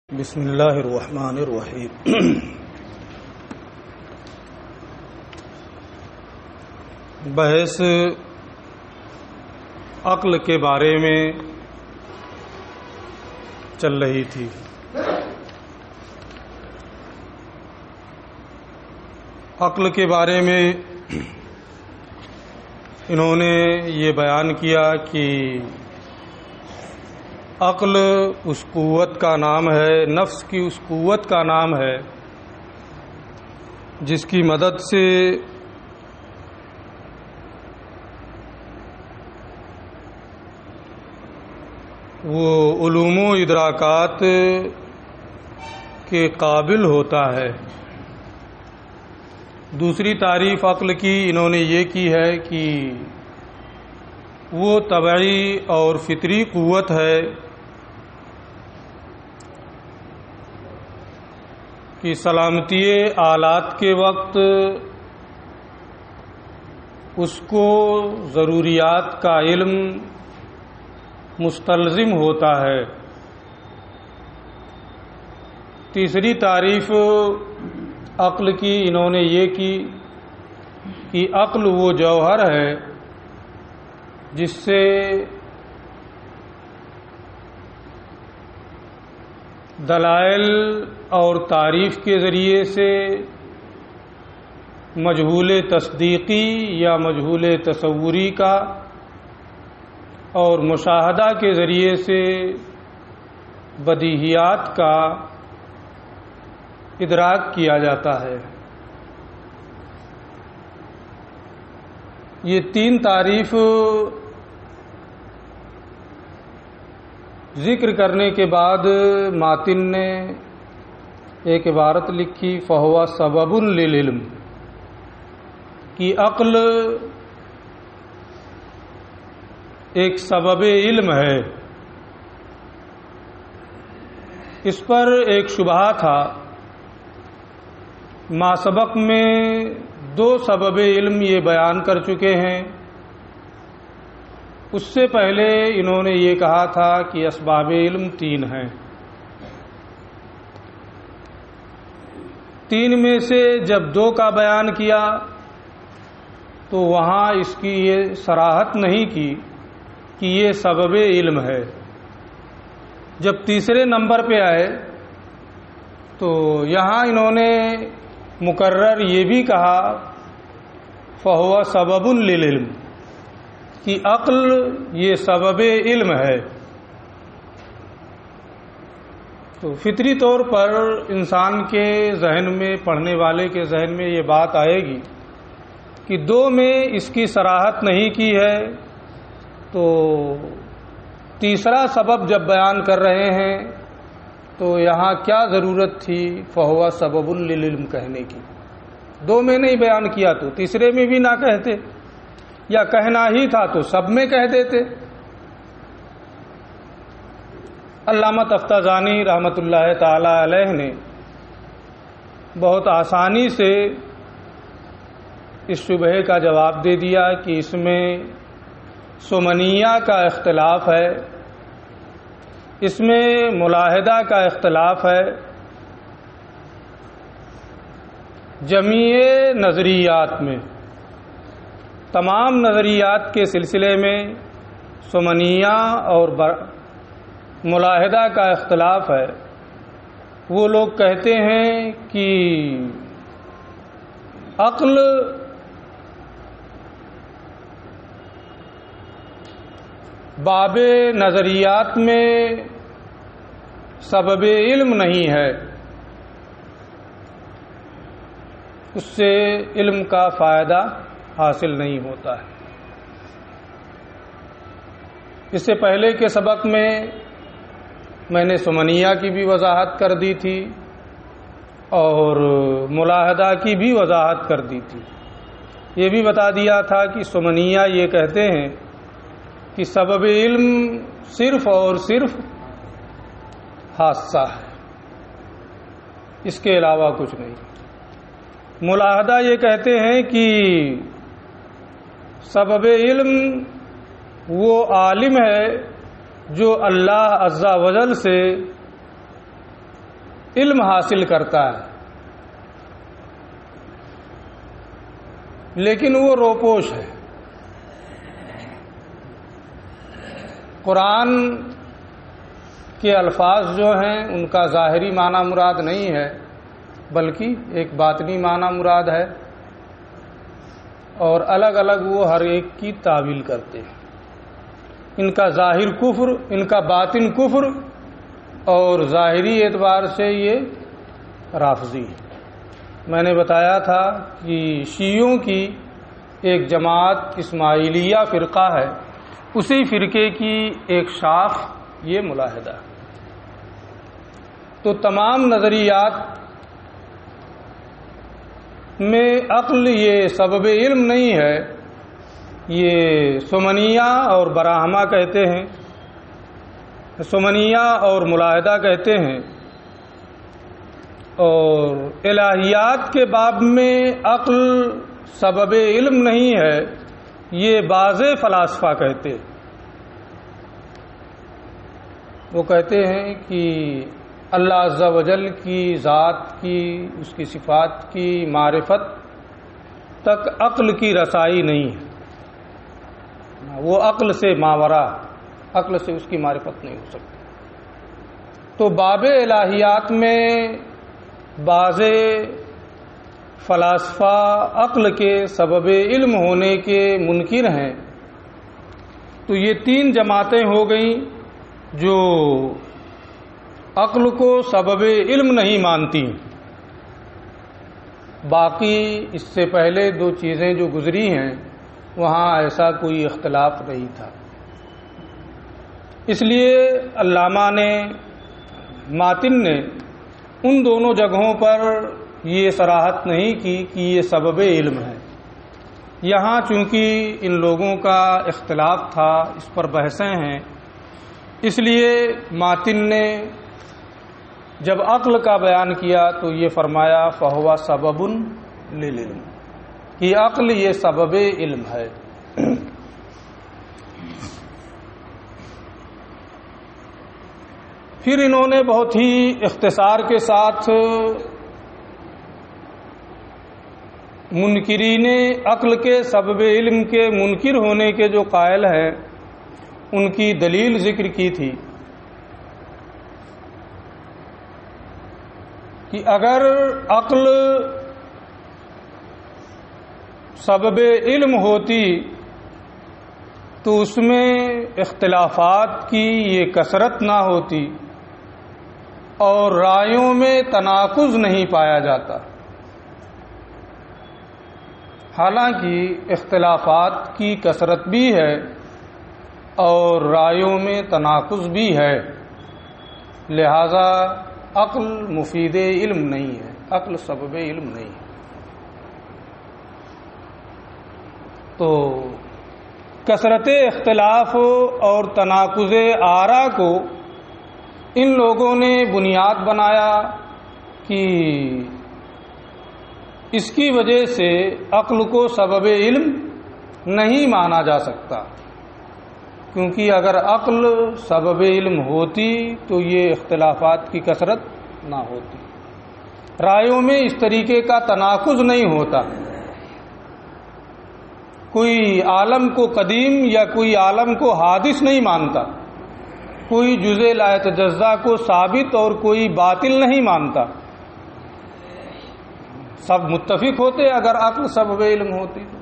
بسم اللہ الرحمن الرحیم۔ بحث عقل کے بارے میں چل رہی تھی۔ عقل کے بارے میں انہوں نے یہ بیان کیا کہ عقل اس قوت کا نام ہے، نفس کی اس قوت کا نام ہے جس کی مدد سے وہ علوم و ادراکات کے قابل ہوتا ہے۔ دوسری تعریف عقل کی انہوں نے یہ کی ہے کہ وہ طبعی اور فطری قوت ہے کہ سلامتی آلات کے وقت اس کو ضروریات کا علم مستلزم ہوتا ہے۔ تیسری تعریف عقل کی انہوں نے یہ کی کہ عقل وہ جوہر ہے جس سے دلائل اور تعریف کے ذریعے سے مجہول تصدیقی یا مجہول تصوری کا اور مشاہدہ کے ذریعے سے بدیہیات کا ادراک کیا جاتا ہے۔ یہ تین تعریف ذکر کرنے کے بعد ماتن نے ایک عبارت لکھی فہو سبب للعلم، کہ عقل ایک سبب علم ہے۔ اس پر ایک شبہہ تھا۔ ما سبق میں دو سبب علم یہ بیان کر چکے ہیں۔ اس سے پہلے انہوں نے یہ کہا تھا کہ اسباب علم تین ہیں۔ تین میں سے جب دو کا بیان کیا تو وہاں اس کی یہ صراحت نہیں کی کہ یہ سبب علم ہے۔ جب تیسرے نمبر پہ آئے تو یہاں انہوں نے مکرر یہ بھی کہا فہو سبب للعلم، کہ عقل یہ سبب علم ہے۔ تو فطری طور پر انسان کے ذہن میں، پڑھنے والے کے ذہن میں یہ بات آئے گی کہ دو میں اس کی صراحت نہیں کی ہے، تو تیسرا سبب جب بیان کر رہے ہیں تو یہاں کیا ضرورت تھی فہو سبب للعلم کہنے کی؟ دو میں نہیں بیان کیا تو تیسرے میں بھی نہ کہتے، یا کہنا ہی تھا تو سب میں کہہ دیتے۔ علامہ تفتازانی رحمۃ اللہ تعالی علیہ نے بہت آسانی سے اس شبہے کا جواب دے دیا کہ اس میں سمنیہ کا اختلاف ہے، اس میں ملاحدہ کا اختلاف ہے۔ جمیع نظریات میں، تمام نظریات کے سلسلے میں سمنیہ اور ملاحدہ کا اختلاف ہے۔ وہ لوگ کہتے ہیں کہ عقل باب نظریات میں سبب علم نہیں ہے، اس سے علم کا فائدہ حاصل نہیں ہوتا ہے۔ اس سے پہلے کے سبق میں نے سمنیہ کی بھی وضاحت کر دی تھی اور ملاحدہ کی بھی وضاحت کر دی تھی۔ یہ بھی بتا دیا تھا کہ سمنیہ یہ کہتے ہیں کہ سبب علم صرف اور صرف حادثہ ہے، اس کے علاوہ کچھ نہیں۔ ملاحدہ یہ کہتے ہیں کہ سبب علم وہ عالم ہے جو اللہ عز و جل سے علم حاصل کرتا ہے، لیکن وہ روپوش ہے۔ قرآن کے الفاظ جو ہیں ان کا ظاہری معنی مراد نہیں ہے، بلکہ ایک باطنی معنی مراد ہے، اور الگ الگ وہ ہر ایک کی تعویل کرتے ہیں۔ ان کا ظاہر کفر، ان کا باطن کفر، اور ظاہری اعتبار سے یہ رافضی ہے۔ میں نے بتایا تھا کہ شیعوں کی ایک جماعت اسماعیلیہ فرقہ ہے، اسی فرقے کی ایک شاخ یہ ملاحدہ ہے۔ تو تمام نظریات میں عقل یہ سبب علم نہیں ہے، یہ سمنیہ اور براہمہ کہتے ہیں، سمنیہ اور ملاحدہ کہتے ہیں، اور الہیات کے باب میں عقل سبب علم نہیں ہے، یہ بعض فلاسفہ کہتے ہیں۔ وہ کہتے ہیں کہ اللہ عز و جل کی ذات کی، اس کی صفات کی معرفت تک عقل کی رسائی نہیں ہے، وہ عقل سے ماورا، عقل سے اس کی معرفت نہیں ہو سکتی۔ تو باب الہیات میں بعض فلاسفہ عقل کے سبب علم ہونے کے منکر ہیں۔ تو یہ تین جماعتیں ہو گئیں جو عقل کو سبب علم نہیں مانتی۔ باقی اس سے پہلے دو چیزیں جو گزری ہیں وہاں ایسا کوئی اختلاف نہیں تھا۔ اس لیے علامہ نے، ماتن نے ان دونوں جگہوں پر یہ صراحت نہیں کی کہ یہ سبب علم ہے۔ یہاں چونکہ ان لوگوں کا اختلاف تھا، اس پر بحثیں ہیں، اس لیے ماتن نے جب عقل کا بیان کیا تو یہ فرمایا فہو سبب للعلم، کہ عقل یہ سبب علم ہے۔ پھر انہوں نے بہت ہی اختصار کے ساتھ منکرین عقل کے سبب علم کے منکر ہونے کے جو قائل ہیں ان کی دلیل ذکر کی تھی کہ اگر عقل سبب علم ہوتی تو اس میں اختلافات کی یہ کثرت نہ ہوتی اور رائیوں میں تناقض نہیں پایا جاتا۔ حالانکہ اختلافات کی کثرت بھی ہے اور رائیوں میں تناقض بھی ہے، لہذا عقل مفید علم نہیں ہے، عقل سبب علم نہیں ہے۔ تو کثرت اختلاف اور تناقض آرا کو ان لوگوں نے بنیاد بنایا کہ اس کی وجہ سے عقل کو سبب علم نہیں مانا جا سکتا، کیونکہ اگر عقل سبب علم ہوتی تو یہ اختلافات کی کثرت نہ ہوتی، رائیوں میں اس طریقے کا تناقض نہیں ہوتا، کوئی عالم کو قدیم یا کوئی عالم کو حادث نہیں مانتا، کوئی جزء لا یتجزا کو ثابت اور کوئی باطل نہیں مانتا، سب متفق ہوتے اگر عقل سبب علم ہوتی تو۔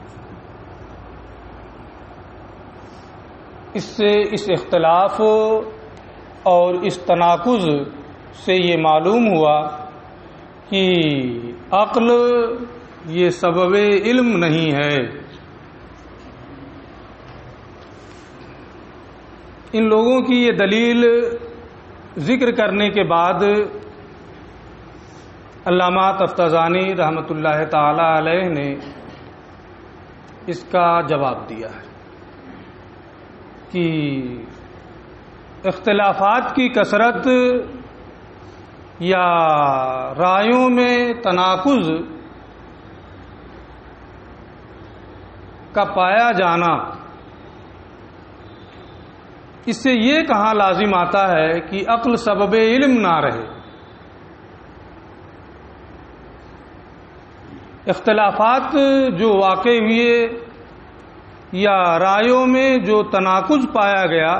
اس سے اس اختلاف اور اس تناقض سے یہ معلوم ہوا کہ عقل یہ سبب علم نہیں ہے۔ ان لوگوں کی یہ دلیل ذکر کرنے کے بعد علامہ تفتزانی رحمۃ اللہ تعالی علیہ نے اس کا جواب دیا ہے کہ اختلافات کی کثرت یا رائیوں میں تناقض کا پایا جانا، اس سے یہ کہاں لازم آتا ہے کہ عقل سبب علم نہ رہے، اختلافات جو واقع ہوئے یا رائیوں میں جو تناقض پایا گیا،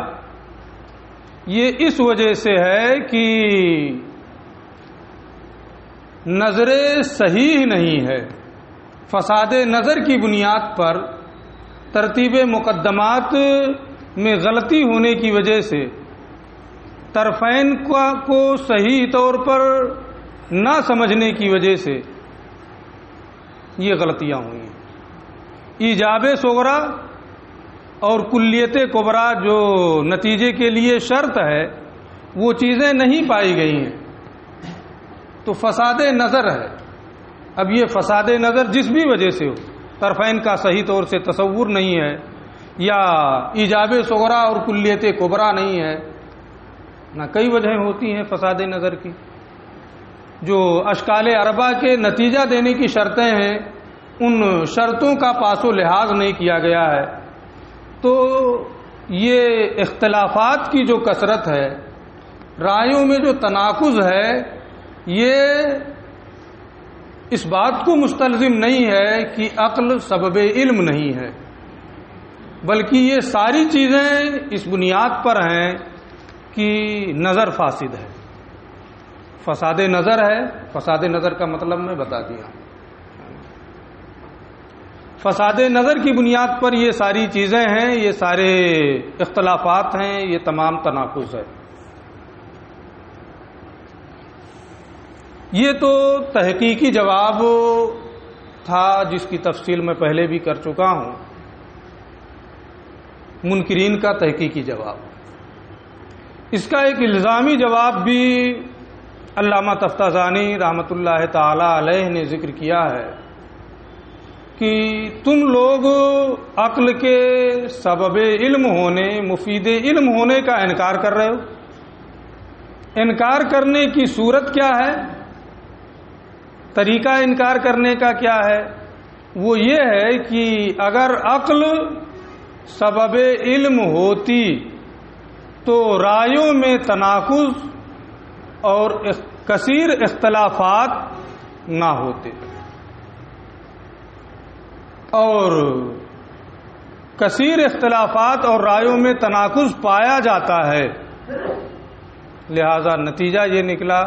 یہ اس وجہ سے ہے کہ نظر صحیح نہیں ہے. فساد نظر کی بنیاد پر ترتیب مقدمات میں غلطی ہونے کی وجہ سے طرفین کو صحیح طور پر نہ سمجھنے کی وجہ سے یہ غلطیاں ہوئی. ایجاب صغریٰ اور کلیت کبریٰ جو نتیجے کے لیے شرط ہے وہ چیزیں نہیں پائی گئی ہیں، تو فساد نظر ہے. اب یہ فساد نظر جس بھی وجہ سے ہو، طرفین کا صحیح طور سے تصور نہیں ہے، یا ایجاب صغریٰ اور کلیت کبریٰ نہیں ہے، نہ کئی وجہیں ہوتی ہیں فساد نظر کی. جو اشکال اربع کے نتیجہ دینے کی شرطیں ہیں، ان شرطوں کا پاس و لحاظ نہیں کیا گیا ہے. تو یہ اختلافات کی جو کثرت ہے، رائیوں میں جو تناقض ہے، یہ اس بات کو مستلزم نہیں ہے کہ عقل سبب علم نہیں ہے، بلکہ یہ ساری چیزیں اس بنیاد پر ہیں کہ نظر فاسد ہے، فساد نظر ہے. فساد نظر کا مطلب میں بتا دیا. فساد نظر کی بنیاد پر یہ ساری چیزیں ہیں، یہ سارے اختلافات ہیں، یہ تمام تناقض ہے. یہ تو تحقیقی جواب تھا جس کی تفصیل میں پہلے بھی کر چکا ہوں، منکرین کا تحقیقی جواب. اس کا ایک الزامی جواب بھی علامہ تفتازانی رحمۃ اللہ تعالی علیہ نے ذکر کیا ہے کہ تم لوگ عقل کے سبب علم ہونے، مفید علم ہونے کا انکار کر رہے ہو. انکار کرنے کی صورت کیا ہے؟ طریقہ انکار کرنے کا کیا ہے؟ وہ یہ ہے کہ اگر عقل سبب علم ہوتی تو رائیوں میں تناقض اور کثیر اختلافات نہ ہوتے، اور کثیر اختلافات اور رائیوں میں تناقض پایا جاتا ہے. لہذا نتیجہ یہ نکلا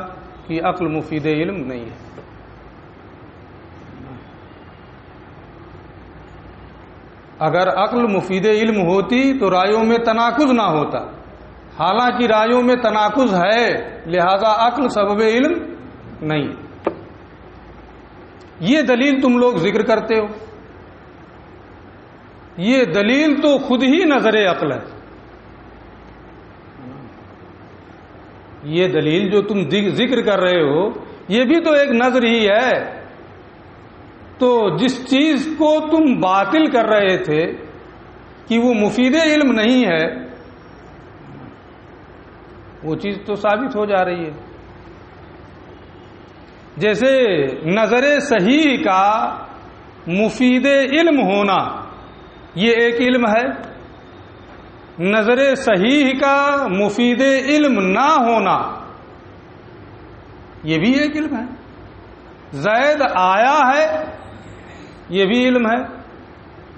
کہ عقل مفید علم نہیں ہے. اگر عقل مفید علم ہوتی تو رائیوں میں تناقض نہ ہوتا، حالانکہ رائیوں میں تناقض ہے، لہذا عقل سبب علم نہیں. یہ دلیل تم لوگ ذکر کرتے ہو، یہ دلیل تو خود ہی نظر عقل ہے. یہ دلیل جو تم ذکر کر رہے ہو یہ بھی تو ایک نظر ہی ہے. تو جس چیز کو تم باطل کر رہے تھے کہ وہ مفید علم نہیں ہے، وہ چیز تو ثابت ہو جا رہی ہے. جیسے نظر صحیح کا مفید علم ہونا یہ ایک علم ہے، نظر صحیح کا مفید علم نہ ہونا یہ بھی ایک علم ہے. زید آیا ہے یہ بھی علم ہے،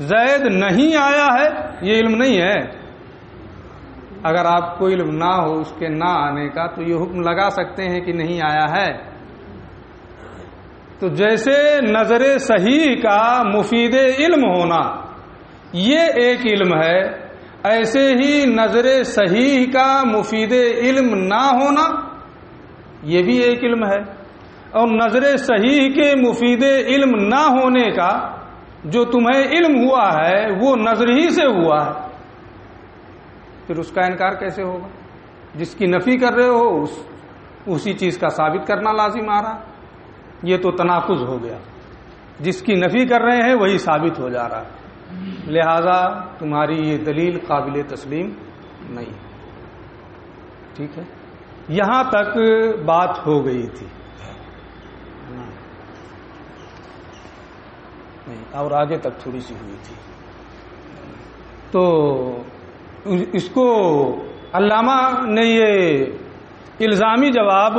زید نہیں آیا ہے یہ علم نہیں ہے. اگر آپ کو علم نہ ہو اس کے نہ آنے کا تو یہ حکم لگا سکتے ہیں کہ نہیں آیا ہے. تو جیسے نظر صحیح کا مفید علم ہونا یہ ایک علم ہے، ایسے ہی نظر صحیح کا مفید علم نہ ہونا یہ بھی ایک علم ہے. اور نظر صحیح کے مفید علم نہ ہونے کا جو تمہیں علم ہوا ہے وہ نظر ہی سے ہوا ہے، پھر اس کا انکار کیسے ہوگا؟ جس کی نفی کر رہے ہو اسی چیز کا ثابت کرنا لازم آ رہا. یہ تو تناقض ہو گیا. جس کی نفی کر رہے ہیں وہی ثابت ہو جا رہا ہے، لہذا تمہاری یہ دلیل قابل تسلیم نہیں. ٹھیک ہے، یہاں تک بات ہو گئی تھی اور آگے تک تھوڑی سی ہوئی تھی. تو اس کو علامہ نے یہ الزامی جواب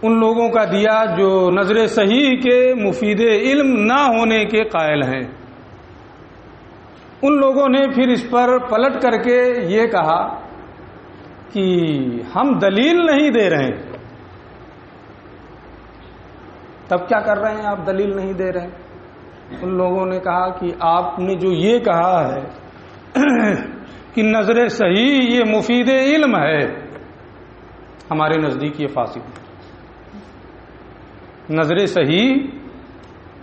ان لوگوں کا دیا جو نظر صحیح کے مفید علم نہ ہونے کے قائل ہیں۔ ان لوگوں نے پھر اس پر پلٹ کر کے یہ کہا کہ ہم دلیل نہیں دے رہے ہیں۔ تب کیا کر رہے ہیں آپ؟ دلیل نہیں دے رہے ہیں۔ ان لوگوں نے کہا کہ آپ نے جو یہ کہا ہے کہ نظر صحیح یہ مفید علم ہے، ہمارے نزدیک یہ فاسد ہے۔ نظر صحیح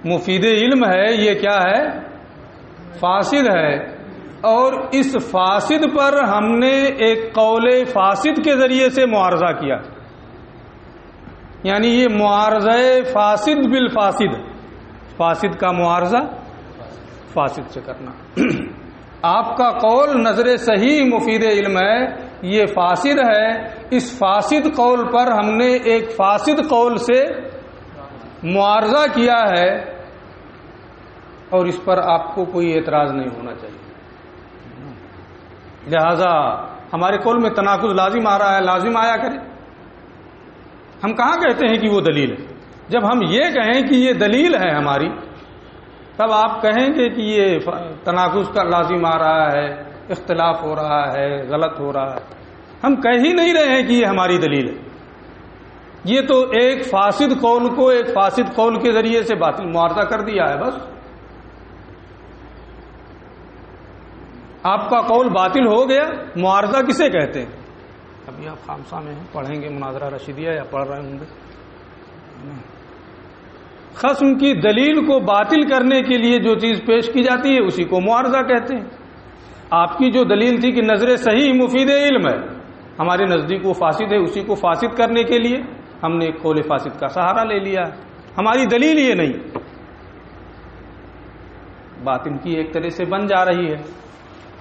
مفید علم ہے، یہ کیا ہے؟ فاسد ہے۔ اور اس فاسد پر ہم نے ایک قول فاسد کے ذریعے سے معارضہ کیا، یعنی یہ معارضہ فاسد بالفاسد، فاسد کا معارضہ فاسد سے کرنا۔ آپ کا قول نظر صحیح مفید علم ہے، یہ فاسد ہے، اس فاسد قول پر ہم نے ایک فاسد قول سے معارضہ کیا ہے، اور اس پر آپ کو کوئی اعتراض نہیں ہونا چاہیے۔ لہذا ہمارے قول میں تناقض لازم آ رہا ہے، لازم آیا کرے۔ ہم کہاں کہتے ہیں کہ وہ دلیل ہے؟ جب ہم یہ کہیں کہ یہ دلیل ہے ہماری، تب آپ کہیں گے کہ یہ تناقض کا لازم آ رہا ہے، اختلاف ہو رہا ہے، غلط ہو رہا ہے۔ ہم کہہ ہی نہیں رہے ہیں کہ یہ ہماری دلیل ہے، یہ تو ایک فاسد قول کو ایک فاسد قول کے ذریعے سے باطل معارضہ کر دیا ہے، بس۔ آپ کا قول باطل ہو گیا۔ معارضہ کسے کہتے ہیں؟ ابھی آپ خامسہ میں ہیں، پڑھیں گے مناظرہ رشیدیہ یا پڑھ رہے ہوں گے۔ خصم کی دلیل کو باطل کرنے کے لیے جو چیز پیش کی جاتی ہے اسی کو معارضہ کہتے ہیں۔ آپ کی جو دلیل تھی کہ نظر صحیح مفید علم ہے، ہمارے نزدیک وہ فاسد ہے، اسی کو فاسد کرنے کے لیے ہم نے ایک قول فاسد کا سہارا لے لیا ہے۔ ہماری دلیل یہ نہیں، بات ان کی ایک طرح سے بن جا رہی ہے۔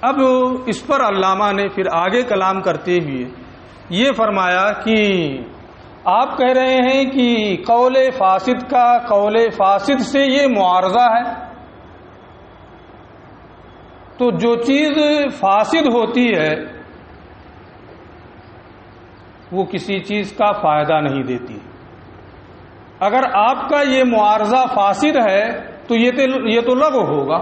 اب اس پر علامہ نے پھر آگے کلام کرتے ہوئے یہ فرمایا کہ آپ کہہ رہے ہیں کہ قول فاسد کا قول فاسد سے یہ معارضہ ہے، تو جو چیز فاسد ہوتی ہے وہ کسی چیز کا فائدہ نہیں دیتی۔ اگر آپ کا یہ معارضہ فاسد ہے تو یہ تو لغو ہوگا،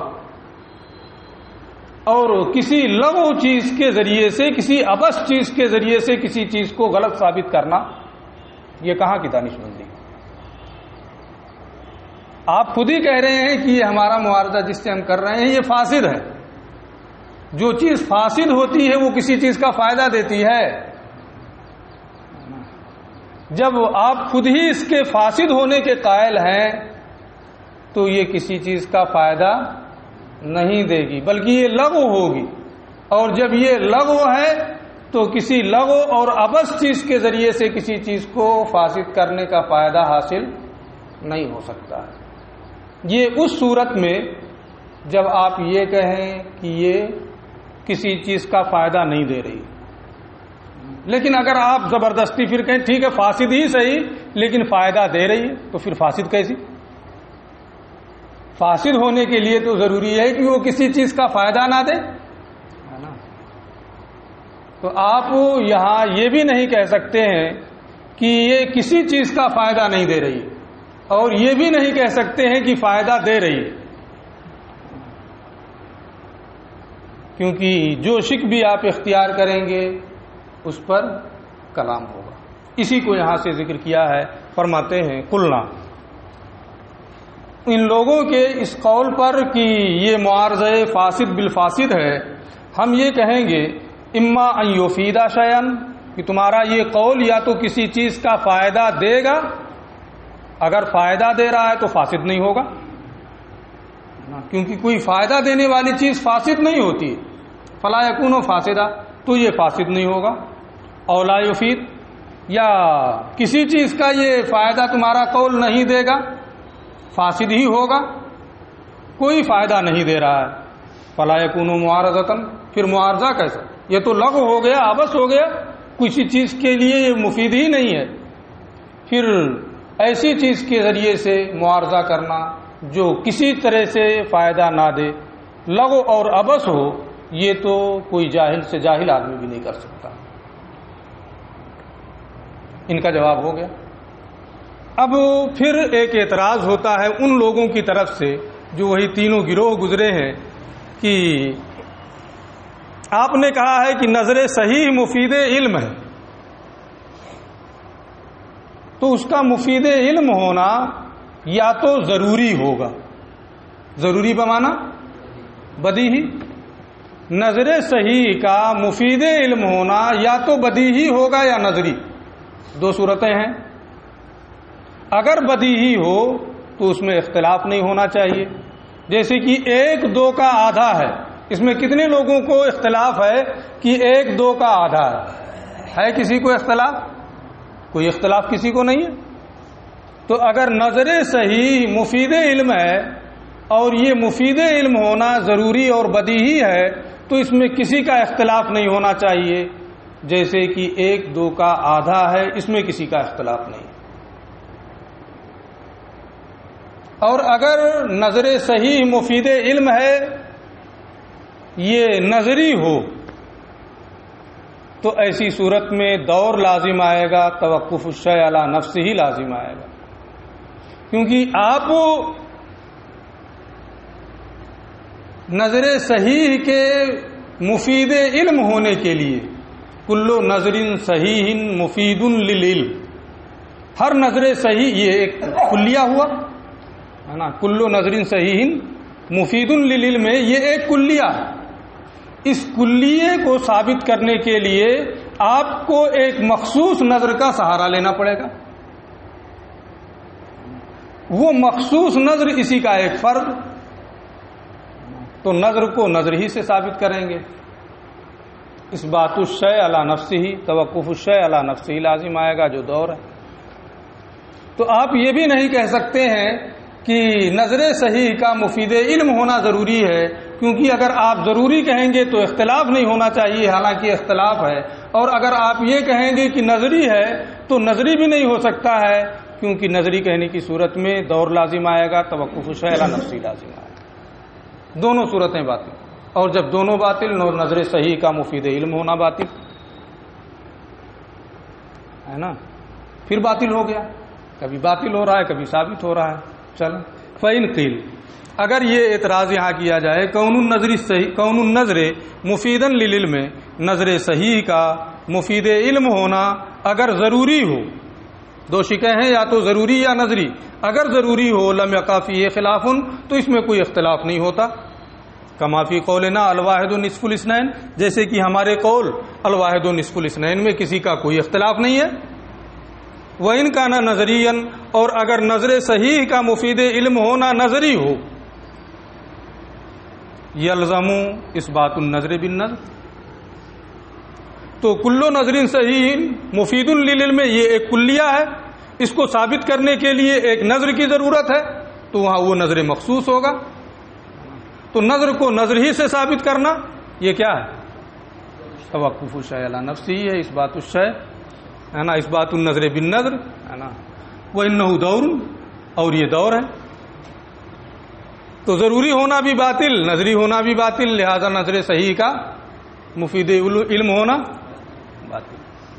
اور کسی لغو چیز کے ذریعے سے، کسی ابس چیز کے ذریعے سے کسی چیز کو غلط ثابت کرنا، یہ کہاں کی دانش مندی؟ آپ خود ہی کہہ رہے ہیں کہ یہ ہمارا معارضہ جس سے ہم کر رہے ہیں یہ فاسد ہے۔ جو چیز فاسد ہوتی ہے وہ کسی چیز کا فائدہ دیتی ہے۔ جب آپ خود ہی اس کے فاسد ہونے کے قائل ہیں تو یہ کسی چیز کا فائدہ نہیں دے گی، بلکہ یہ لغو ہوگی، اور جب یہ لغو ہے تو کسی لغو اور ابس چیز کے ذریعے سے کسی چیز کو فاسد کرنے کا فائدہ حاصل نہیں ہو سکتا ہے۔ یہ اس صورت میں جب آپ یہ کہیں کہ یہ کسی چیز کا فائدہ نہیں دے رہی، لیکن اگر آپ زبردستی پھر کہیں ٹھیک ہے فاسد ہی صحیح لیکن فائدہ دے رہی ہے، تو پھر فاسد کیسی؟ فاسد ہونے کے لیے تو ضروری ہے کہ وہ کسی چیز کا فائدہ نہ دے، ہے نا؟ تو آپ یہاں یہ بھی نہیں کہہ سکتے ہیں کہ یہ کسی چیز کا فائدہ نہیں دے رہی، اور یہ بھی نہیں کہہ سکتے ہیں کہ فائدہ دے رہی، کیونکہ جو شک بھی آپ اختیار کریں گے اس پر کلام ہوگا۔ اسی کو یہاں سے ذکر کیا ہے، فرماتے ہیں قلنا، ان لوگوں کے اس قول پر کہ یہ معارضہ فاسد بالفاسد ہے، ہم یہ کہیں گے اما ان یفیدا شیئا، کہ تمہارا یہ قول یا تو کسی چیز کا فائدہ دے گا، اگر فائدہ دے رہا ہے تو فاسد نہیں ہوگا، کیونکہ کوئی فائدہ دینے والی چیز فاسد نہیں ہوتی، فلا یکون فاسدہ، تو یہ فاسد نہیں ہوگا۔ اولا یفید، یا کسی چیز کا یہ فائدہ تمہارا قول نہیں دے گا، فاسد ہی ہوگا، کوئی فائدہ نہیں دے رہا ہے، فلا یکون معارضۃ، پھر معارضہ کیسا؟ یہ تو لغو ہو گیا، عبث ہو گیا، کسی چیز کے لیے یہ مفید ہی نہیں ہے۔ پھر ایسی چیز کے ذریعے سے معارضہ کرنا جو کسی طرح سے فائدہ نہ دے، لغو اور عبث ہو، یہ تو کوئی جاہل سے جاہل آدمی بھی نہیں کر سکتا۔ ان کا جواب ہو گیا۔ اب پھر ایک اعتراض ہوتا ہے ان لوگوں کی طرف سے جو وہی تینوں گروہ گزرے ہیں کہ آپ نے کہا ہے کہ نظر صحیح مفید علم ہے، تو اس کا مفید علم ہونا یا تو ضروری ہوگا، ضروری بمانا بدیہی، نظر صحیح کا مفید علم ہونا یا تو بدیہی ہوگا یا نظری، دو صورتیں ہیں۔ اگر بدیہی ہو تو اس میں اختلاف نہیں ہونا چاہیے، جیسے کہ 1 2 کا آدھا ہے، اس میں کتنے لوگوں کو اختلاف ہے کہ 1 2 کا آدھا ہے کسی کو اختلاف؟ کوئی اختلاف کسی کو نہیں ہے۔ تو اگر نظر صحیح مفید علم ہے اور یہ مفید علم ہونا ضروری اور بدیہی ہے تو اس میں کسی کا اختلاف نہیں ہونا چاہیے، جیسے کہ 1 2 کا آدھا ہے، اس میں کسی کا اختلاف نہیں۔ اور اگر نظر صحیح مفید علم ہے یہ نظری ہو تو ایسی صورت میں دور لازم آئے گا، توقف الشیء علی نفسہ ہی لازم آئے گا، کیونکہ آپ نظر صحیح کے مفید علم ہونے کے لیے کل نظر صحیح مفید للعلم، ہر نظر صحیح یہ ایک کلیہ ہوا ہے نا، کل نظر صحیح مفید للعلم، یہ ایک کلیہ ہے۔ اس کلیے کو ثابت کرنے کے لیے آپ کو ایک مخصوص نظر کا سہارا لینا پڑے گا، وہ مخصوص نظر اسی کا ایک فرد، تو نظر کو نظر ہی سے ثابت کریں گے۔ اس بات الشیء علی نفسہ ہی، توقف الشیء علی نفسہ ہی لازم آئے گا جو دور ہے۔ تو آپ یہ بھی نہیں کہہ سکتے ہیں کہ نظر صحیح کا مفید علم ہونا ضروری ہے، کیونکہ اگر آپ ضروری کہیں گے تو اختلاف نہیں ہونا چاہیے، حالانکہ اختلاف ہے، اور اگر آپ یہ کہیں گے کہ نظری ہے تو نظری بھی نہیں ہو سکتا ہے، کیونکہ نظری کہنے کی صورت میں دور لازم آئے گا، توقف الشیء علی نفسہ لازم آئے گا، دونوں صورتیں باطل، اور جب دونوں باطل نظر صحیح کا مفید علم ہونا باطل ہے نا، پھر باطل ہو گیا، کبھی باطل ہو رہا ہے کبھی ثابت ہو رہا ہے۔ چلو فَإِنْ قِيلَ، اگر یہ اعتراض یہاں کیا جائے کون النظر مفیدا للعلم، نظر صحیح کا مفید علم ہونا اگر ضروری ہو، دو شکیں ہیں، یا تو ضروری یا نظری، اگر ضروری ہو لم یقع فیہ خلاف، تو اس میں کوئی اختلاف نہیں ہوتا، کما فی قولنا الواحد نصف الاثنین، جیسے کہ ہمارے قول الواحد نصف الاثنین میں کسی کا کوئی اختلاف نہیں ہے۔ وَإِنْ كَانَ نَظَرِيًّا، اور اگر نظر صحیح کا مفید علم ہونا نظری ہو، یلزم اثبات النظر بالنظر، تو کل نظر صحیح مفید للعلم یہ ایک کلیہ ہے، اس کو ثابت کرنے کے لیے ایک نظر کی ضرورت ہے، تو وہاں وہ نظر مخصوص ہوگا، تو نظر کو نظر ہی سے ثابت کرنا یہ کیا ہے؟ توقف الشیء علی نفسہ ہے، اس بات الشیء ہے نا، اس بات النظر بالنظر ہے نا، وَإِنَّهُ دَوْرٌ، اور یہ دور ہے، تو ضروری ہونا بھی باطل، نظری ہونا بھی باطل، لہذا نظر صحیح کا مفید علم ہونا باطل۔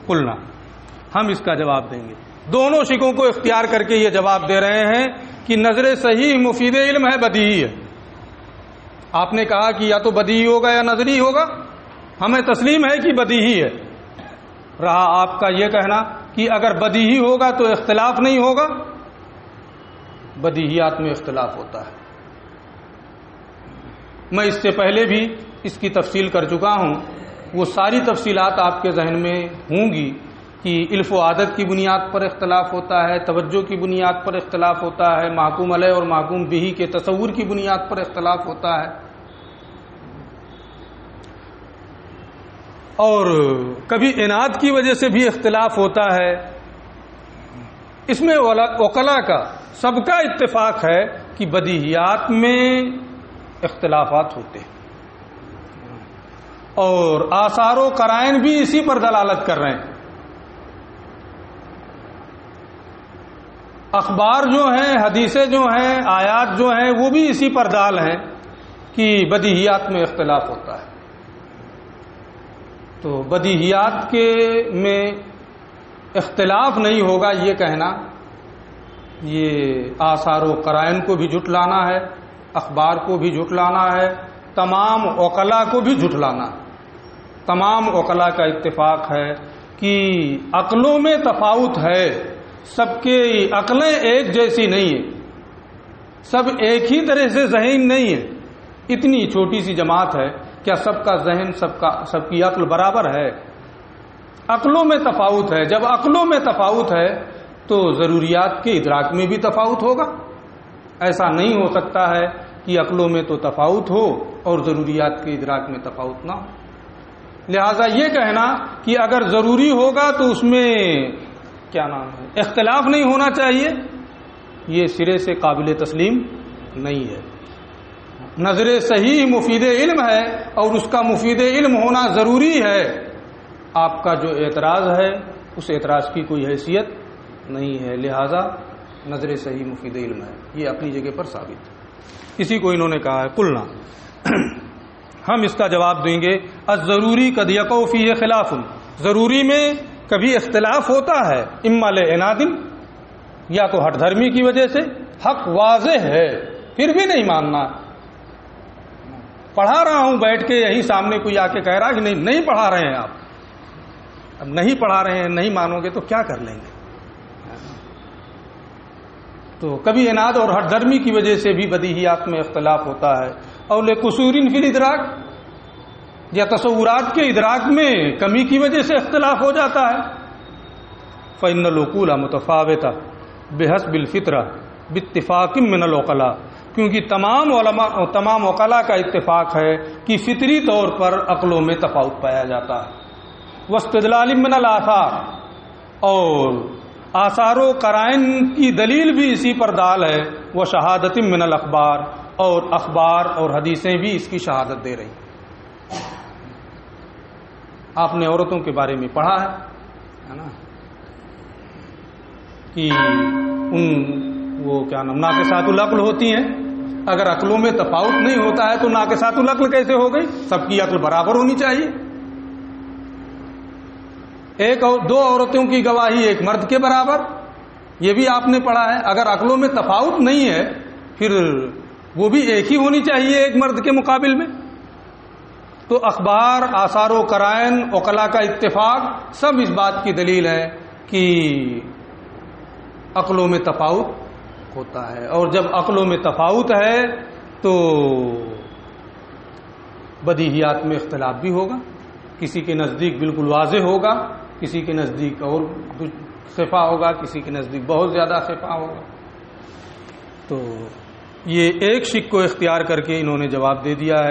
قلنا، ہم اس کا جواب دیں گے، دونوں شکوں کو اختیار کر کے یہ جواب دے رہے ہیں کہ نظر صحیح مفید علم ہے، بدیہی ہے۔ آپ نے کہا کہ یا تو بدیہی ہوگا یا نظری ہوگا، ہمیں تسلیم ہے کہ بدیہی ہے، رہا آپ کا یہ کہنا کہ اگر بدیہی ہوگا تو اختلاف نہیں ہوگا، بدیہیات میں اختلاف ہوتا ہے۔ میں اس سے پہلے بھی اس کی تفصیل کر چکا ہوں، وہ ساری تفصیلات آپ کے ذہن میں ہوں گی کہ علف و عادت کی بنیاد پر اختلاف ہوتا ہے، توجہ کی بنیاد پر اختلاف ہوتا ہے، محکوم علیہ اور محکوم بہ کے تصور کی بنیاد پر اختلاف ہوتا ہے، اور کبھی عناد کی وجہ سے بھی اختلاف ہوتا ہے۔ اس میں عقلاء کا سب کا اتفاق ہے کہ بدیہیات میں اختلافات ہوتے ہیں، اور آثار و قرائن بھی اسی پر دلالت کر رہے ہیں۔ اخبار جو ہیں، حدیثیں جو ہیں، آیات جو ہیں، وہ بھی اسی پر دال ہیں کہ بدیہیات میں اختلاف ہوتا ہے۔ تو بدیہیات کے میں اختلاف نہیں ہوگا یہ کہنا یہ آثار و قرائن کو بھی جھٹلانا ہے، اخبار کو بھی جھٹلانا ہے، تمام عقلاء کو بھی جھٹلانا ہے۔ تمام عقلاء کا اتفاق ہے کہ عقلوں میں تفاوت ہے، سب کی عقلیں ایک جیسی نہیں ہیں، سب ایک ہی طرح سے ذہین نہیں ہے۔ اتنی چھوٹی سی جماعت ہے، کیا سب کا ذہن سب کی عقل برابر ہے؟ عقلوں میں تفاوت ہے۔ جب عقلوں میں تفاوت ہے تو ضروریات کے ادراک میں بھی تفاوت ہوگا۔ ایسا نہیں ہو سکتا ہے کہ عقلوں میں تو تفاوت ہو اور ضروریات کے ادراک میں تفاوت نہ ہو۔ لہذا یہ کہنا کہ اگر ضروری ہوگا تو اس میں اختلاف نہیں ہونا چاہیے، یہ سرے سے قابل تسلیم نہیں ہے۔ نظر صحیح مفید علم ہے اور اس کا مفید علم ہونا ضروری ہے۔ آپ کا جو اعتراض ہے اس اعتراض کی کوئی حیثیت نہیں ہے، لہذا نظر صحیح مفید علم ہے، یہ اپنی جگہ پر ثابت ہے۔ اسی کو انہوں نے کہا ہے قلنا، ہم اس کا جواب دیں گے الضروری قد یقع فیہ خلاف، ضروری میں کبھی اختلاف ہوتا ہے، اما لعناد، یا تو ہٹ دھرمی کی وجہ سے، حق واضح ہے پھر بھی نہیں ماننا، پڑھا رہا ہوں بیٹھ کے یہیں سامنے کوئی آ کے کہہ رہا کہ نہیں پڑھا رہے ہیں آپ، اب نہیں پڑھا رہے ہیں، نہیں مانو گے تو کیا کر لیں گے؟ تو کبھی عناد اور ہٹ دھرمی کی وجہ سے بھی بدیہیات میں اختلاف ہوتا ہے، اور لقصور فی الادراک، یا تصورات کے ادراک میں کمی کی وجہ سے اختلاف ہو جاتا ہے۔ فإن العقول متفاوتہ بحسب الفطرہ باتفاق من العقلاء، کیونکہ تمام عقلاء کا اتفاق ہے کہ فطری طور پر عقلوں میں تفاوت پایا جاتا ہے۔ واستدلال من الآثار، اور آثار و قرائن کی دلیل بھی اسی پر دال ہے، وہ شہادت من الاخبار، اور اخبار اور حدیثیں بھی اس کی شہادت دے رہی۔ آپ نے عورتوں کے بارے میں پڑھا ہے نا کہ ناقصات العقل ہوتی ہیں، اگر عقلوں میں تفاوت نہیں ہوتا ہے تو ناقصات العقل کیسے ہو گئی؟ سب کی عقل برابر ہونی چاہیے۔ دو عورتوں کی گواہی ایک مرد کے برابر، یہ بھی آپ نے پڑھا ہے۔ اگر عقلوں میں تفاوت نہیں ہے پھر وہ بھی ایک ہی ہونی چاہیے ایک مرد کے مقابل میں۔ تو اخبار، آثار و قرائن، عقلاء کا اتفاق سب اس بات کی دلیل ہے کہ عقلوں میں تفاوت ہوتا ہے، اور جب عقلوں میں تفاوت ہے تو بدیہیات میں اختلاف بھی ہوگا، کسی کے نزدیک بالکل واضح ہوگا، کسی کے نزدیک اور خفا ہوگا، کسی کے نزدیک بہت زیادہ خفا ہوگا۔ تو یہ ایک شق کو اختیار کر کے انہوں نے جواب دے دیا ہے۔